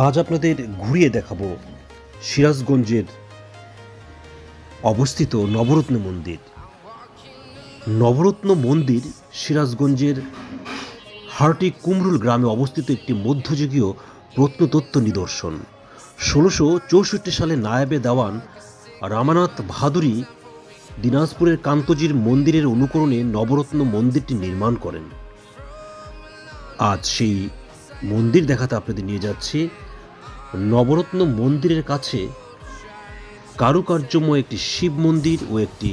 আজ আপনাদের ঘুরিয়ে দেখাবো সিরাজগঞ্জের অবস্থিত নবরত্ন মন্দির। নবরত্ন মন্দির সিরাজগঞ্জের হার্টি কুমরুল গ্রামে অবস্থিত একটি মধ্যযুগীয় প্রত্নতত্ত্ব নিদর্শন। 1664 সালে নায়েবে দেওয়ান রামানাথ ভাদুরী দিনাজপুরের কান্তজির মন্দিরের অনুকরণে নবরত্ন মন্দিরটি নির্মাণ করেন। আজ সেই মন্দির দেখাতে আপনাদের নিয়ে যাচ্ছি। নবরত্ন মন্দিরের কাছে কারুকার্যময় একটি শিব মন্দির ও একটি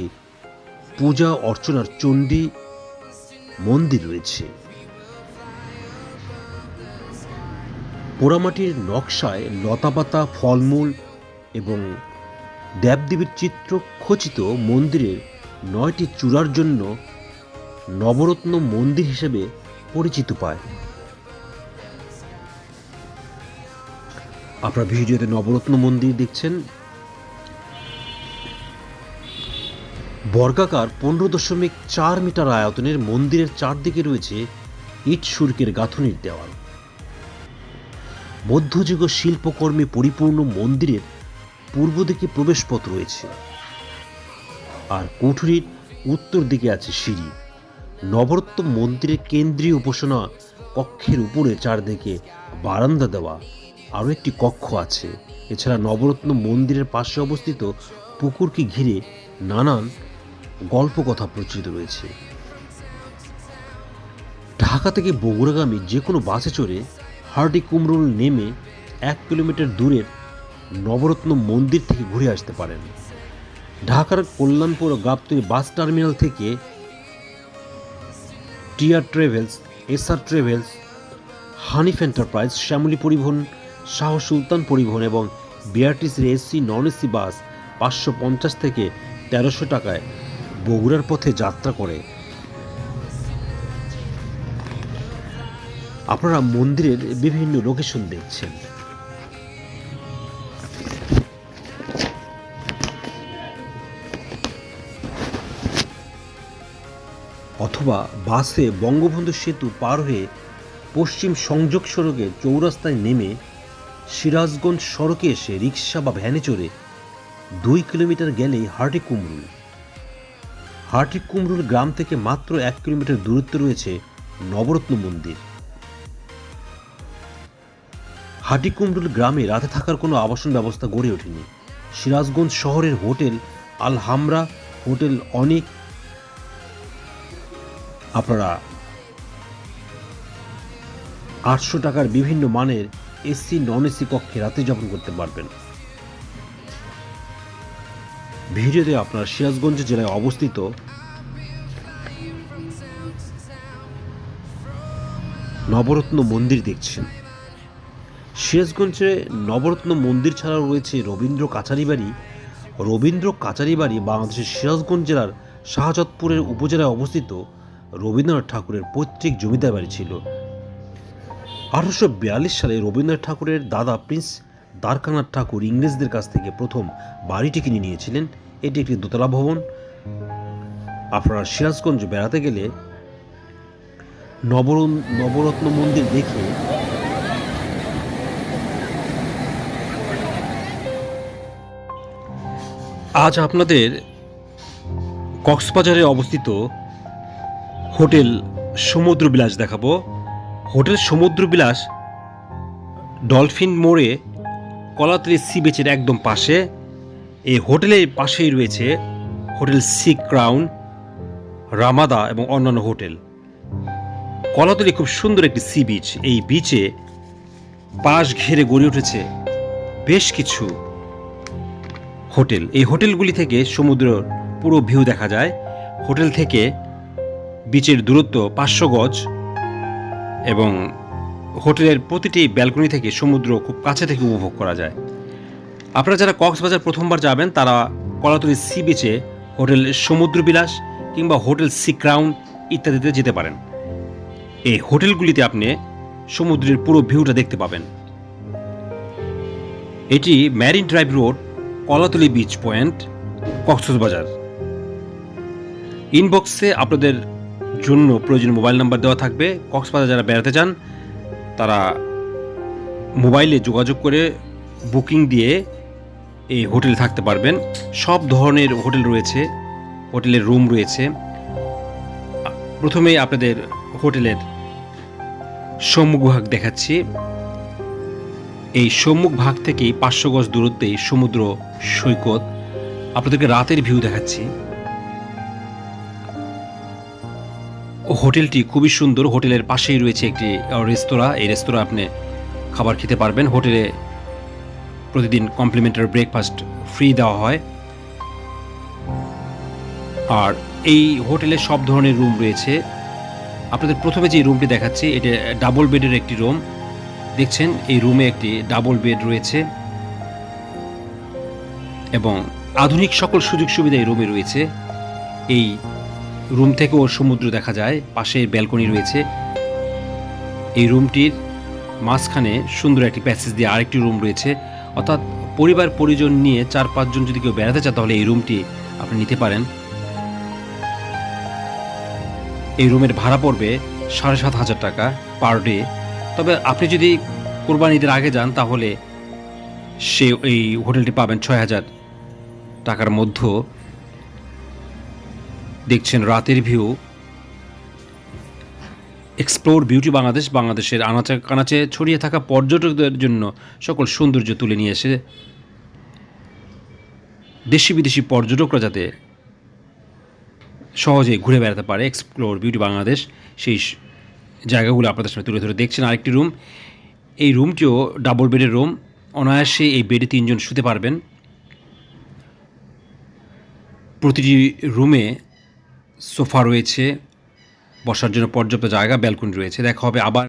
পূজা অর্চনার চণ্ডী মন্দির রয়েছে। পোড়ামাটির নকশায় লতাপাতা, ফলমূল এবং দেবদেবীর চিত্র খচিত মন্দিরের 9টি চূড়ার জন্য নবরত্ন মন্দির হিসেবে পরিচিত পায়। আপনারা ভিডিওতে নবরত্ন মন্দির দেখছেন। বর্গাকার 15.4 মিটার আয়তনের মন্দিরের চারদিকে রয়েছে ইট সুরকের গাঁথনির দেওয়াল। মধ্যযুগ শিল্পকর্মে পরিপূর্ণ মন্দিরের পূর্ব দিকে প্রবেশপথ রয়েছে, আর কুঠুরির উত্তর দিকে আছে সিঁড়ি। নবরত্ন মন্দিরের কেন্দ্রীয় উপাসনা কক্ষের উপরে চারদিকে বারান্দা দেওয়া আরও একটি কক্ষ আছে। এছাড়া নবরত্ন মন্দিরের পাশে অবস্থিত পুকুরকে ঘিরে নানান গল্পকথা প্রচলিত রয়েছে। ঢাকা থেকে বগুড়াগামী যে কোনো বাসে চড়ে হার্টি কুমরুল নেমে 1 কিলোমিটার দূরের নবরত্ন মন্দির থেকে ঘুরে আসতে পারেন। ঢাকার কল্যাণপুর গাবতলী বাস টার্মিনাল থেকে TR travels, SR travels, Hanif enterprise, Shyamoli Paribahan, Shah সুলতান পরিবহন এবং বিআরটিসির এসি নন এসি বাস 550 থেকে 1300 টাকায় বগুড়ার পথে যাত্রা করে। আপনারা মন্দিরের বিভিন্ন লোকেশন দেখছেন। অথবা বাসে বঙ্গবন্ধু সেতু পার হয়ে পশ্চিম সংযোগ সড়কে চৌরাস্তায় নেমে সিরাজগঞ্জ সড়কে এসে রিক্সা বা ভ্যানে চড়ে 2 কিলোমিটার গেলেই হার্টি কুমরুল। হার্টি কুমরুল গ্রাম থেকে মাত্র 1 কিলোমিটার দূরত্বে রয়েছে নবরত্ন মন্দির। হার্টি কুমরুল গ্রামে রাতে থাকার কোনো আবাসন ব্যবস্থা গড়ে ওঠেনি। সিরাজগঞ্জ শহরের হোটেল আল হামরা, হোটেল অনেক আপনারা 800 টাকার বিভিন্ন মানের এসি নন এসি কক্ষে রাতে যাপন করতে পারবেন। ভিডিওতে আপনারা সিরাজগঞ্জ জেলায় অবস্থিত নবরত্ন মন্দির দেখছেন। সিরাজগঞ্জে নবরত্ন মন্দির ছাড়াও রয়েছে রবীন্দ্র কাচারি বাড়ি। রবীন্দ্র কাচারি বাড়ি বাংলাদেশের সিরাজগঞ্জ জেলার শাহজাদপুরের উপজেলায় অবস্থিত রবীন্দ্রনাথ ঠাকুরের পৈতৃক জমিদার বাড়ি ছিল। 1842 সালে রবীন্দ্রনাথ ঠাকুরের দাদা প্রিন্স দ্বারকানাথ ঠাকুর ইংরেজদের কাছ থেকে প্রথম বাড়িটি কিনে নিয়েছিলেন। এটি একটি দোতলা ভবন। আপনারা সিরাজগঞ্জ বেড়াতে গেলে নবরত্ন মন্দির দেখে আজ আপনাদের কক্সবাজারে অবস্থিত হোটেল সমুদ্র বিলাস দেখাবো। হোটেল সমুদ্র বিলাস ডলফিন মোড়ে কলাতলি সি বিচের একদম পাশে। এই হোটেলের পাশেই রয়েছে হোটেল সি ক্রাউন, রামাদা এবং অন্যান্য হোটেল। কলাতলি খুব সুন্দর একটি সি বিচ। এই বিচে বাঁশ ঘিরে গড়ে উঠেছে বেশ কিছু হোটেল। এই হোটেলগুলি থেকে সমুদ্রের পুরো ভিউ দেখা যায়। হোটেল থেকে বিচের দূরত্ব 500 গজ এবং হোটেলের প্রতিটি ব্যালকনি থেকে সমুদ্র খুব কাছে থেকে উপভোগ করা যায়। আপনারা যারা কক্সবাজার প্রথমবার যাবেন তারা কলাতলি সি বিচে হোটেল সমুদ্র বিলাস কিংবা হোটেল সি ক্রাউন ইত্যাদিতে যেতে পারেন। এই হোটেলগুলিতে আপনি সমুদ্রের পুরো ভিউটা দেখতে পাবেন। এটি marine drive road, Kolatoli beach point, Cox's Bazar. ইনবক্সে আপনাদের জন্য প্রয়োজনীয় মোবাইল নাম্বার দেওয়া থাকবে। কক্সবাজার যারা বেড়াতে চান তারা মোবাইলে যোগাযোগ করে বুকিং দিয়ে এই হোটেলে থাকতে পারবেন। সব ধরনের হোটেল রয়েছে, হোটেলের রুম রয়েছে। প্রথমেই আপনাদের হোটেলের সম্মুখ ভাগ দেখাচ্ছি। এই সম্মুখ ভাগ থেকেই 500 গজ দূরত্বেই সমুদ্র সৈকত। আপনাদেরকে রাতের ভিউ দেখাচ্ছি। হোটেলটি খুবই সুন্দর। হোটেলের পাশেই রয়েছে একটি রেস্তোরাঁ। এই রেস্তোরাঁ আপনি খাবার খেতে পারবেন। হোটেলে প্রতিদিন কমপ্লিমেন্টারি ব্রেকফাস্ট ফ্রি দেওয়া হয়। আর এই হোটেলে সব ধরনের রুম রয়েছে। আপনাদের প্রথমে যে রুমটি দেখাচ্ছি, এটা ডাবল বেডের একটি রুম। দেখছেন এই রুমে একটি ডাবল বেড রয়েছে এবং আধুনিক সকল সুযোগ সুবিধা এই রুমে রয়েছে। এই রুম থেকেও সমুদ্র দেখা যায়, পাশে ব্যালকনি রয়েছে। এই রুমটির মাঝখানে সুন্দর একটি প্যাসেজ দিয়ে আরেকটি রুম রয়েছে। অর্থাৎ পরিবার পরিজন নিয়ে 4-5 জন যদি কেউ বেড়াতে চায় তাহলে এই রুমটি আপনি নিতে পারেন। এই রুমের ভাড়া পড়বে 7,500 টাকা পার ডে। তবে আপনি যদি কোরবানি ঈদের আগে যান তাহলে এই হোটেলটি পাবেন 6,000 টাকার মধ্যে। দেখছেন রাতের ভিউ। এক্সপ্লোর বিউটি বাংলাদেশ বাংলাদেশের আনাচে কানাচে ছড়িয়ে থাকা পর্যটকদের জন্য সকল সৌন্দর্য তুলে নিয়ে এসে দেশি বিদেশি পর্যটকরা যাতে সহজে ঘুরে বেড়াতে পারে। এক্সপ্লোর বিউটি বাংলাদেশ সেই জায়গাগুলো আপনাদের সামনে তুলে ধরে। দেখছেন আরেকটি রুম। এই রুমটিও ডাবল বেডের রুম। অনায়াসে এই বেডে 3 জন শুতে পারবেন। প্রতিটি রুমে সোফা রয়েছে, বসার জন্য পর্যাপ্ত জায়গা, ব্যালকনি রয়েছে। দেখা হবে আবার।